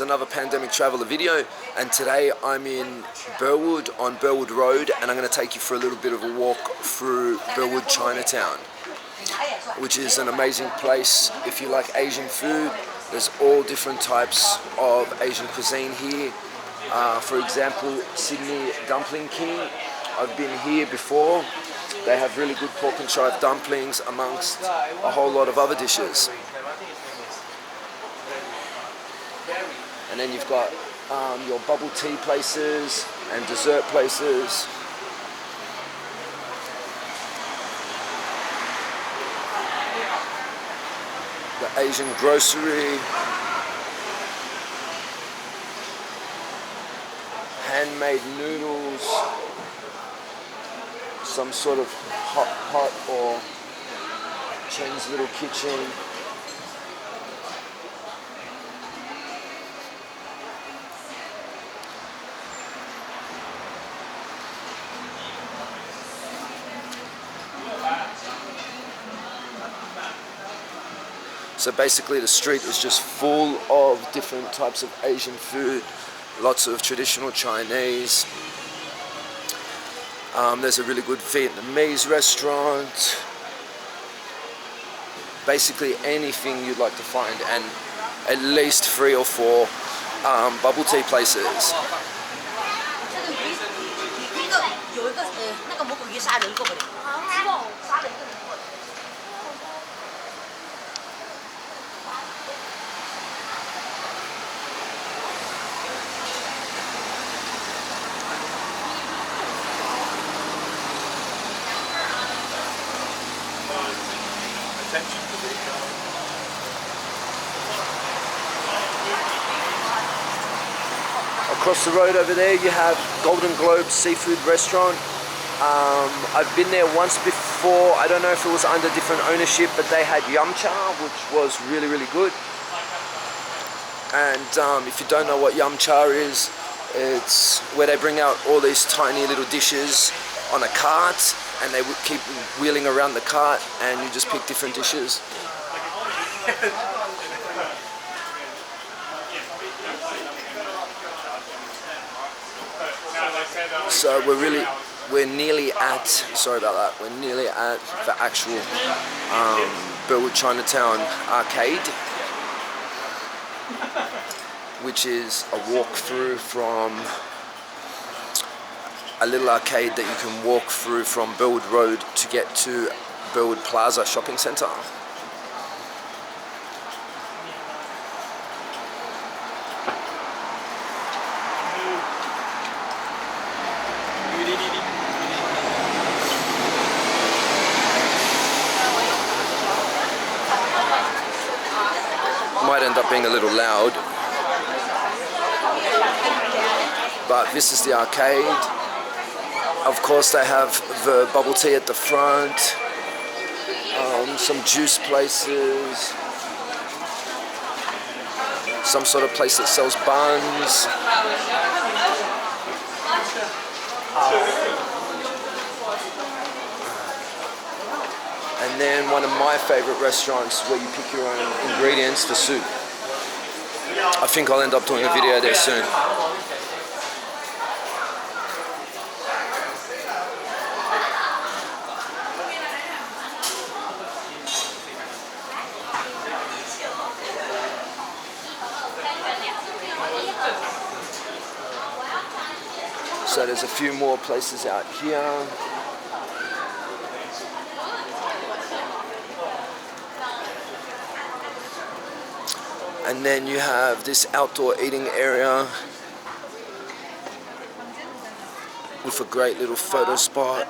Another pandemic traveler video, and today I'm in Burwood on Burwood Road, and I'm going to take you for a little bit of a walk through Burwood Chinatown, which is an amazing place if you like Asian food. There's all different types of Asian cuisine here. For example, Sydney Dumpling King. I've been here before. They have really good pork and chive dumplings amongst a whole lot of other dishes. And then you've got your bubble tea places and dessert places. The Asian grocery. Handmade noodles. Some sort of hot pot or Chen's little kitchen. So basically the street is just full of different types of Asian food, lots of traditional Chinese. There's a really good Vietnamese restaurant. Basically anything you'd like to find, and at least 3 or 4 bubble tea places. Across the road over there you have Golden Globe Seafood Restaurant. I've been there once before. I don't know if it was under different ownership, but they had yum cha, which was really good. And if you don't know what yum cha is, it's where they bring out all these tiny little dishes on a cart, and they would keep wheeling around the cart, and you just pick different dishes. So we're nearly at, sorry about that, we're nearly at the actual Burwood Chinatown arcade, which is a walkthrough from a little arcade that you can walk through from Burwood Road to get to Burwood Plaza Shopping Centre. Might end up being a little loud, but this is the arcade. Of course they have the bubble tea at the front, some juice places, some sort of place that sells buns. And then one of my favorite restaurants where you pick your own ingredients for soup. I think I'll end up doing a video there soon. So there's a few more places out here. And then you have this outdoor eating area with a great little photo spot.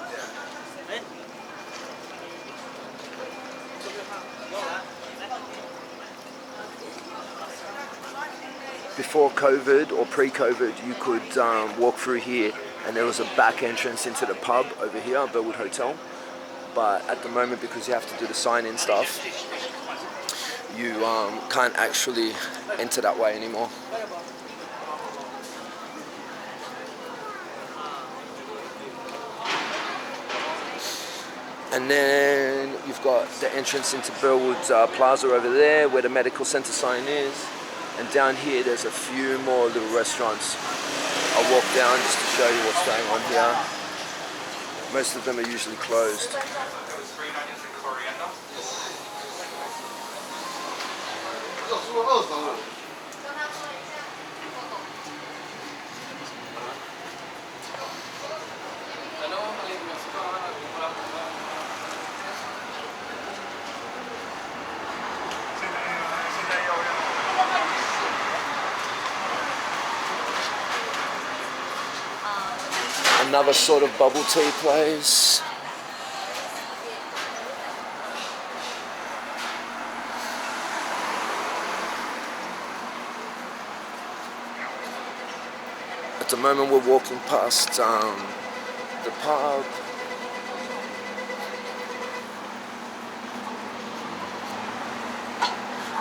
Before COVID or pre-COVID, you could walk through here, and there was a back entrance into the pub over here, Burwood Hotel. But at the moment, because you have to do the sign-in stuff, you can't actually enter that way anymore. And then you've got the entrance into Burwood Plaza over there, where the medical centre sign is. And down here there's a few more little restaurants. I'll walk down just to show you what's going on here. Most of them are usually closed. Another sort of bubble tea place. At the moment we're walking past the pub.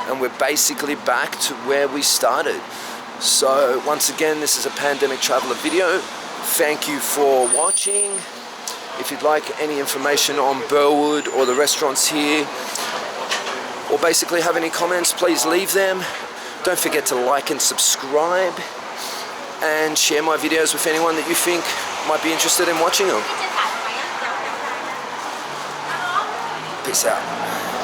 And we're basically back to where we started. So once again, this is a Pandemic Traveler video. Thank you for watching. If you'd like any information on Burwood or the restaurants here, or basically have any comments, please leave them. Don't forget to like and subscribe, and share my videos with anyone that you think might be interested in watching them. Peace out.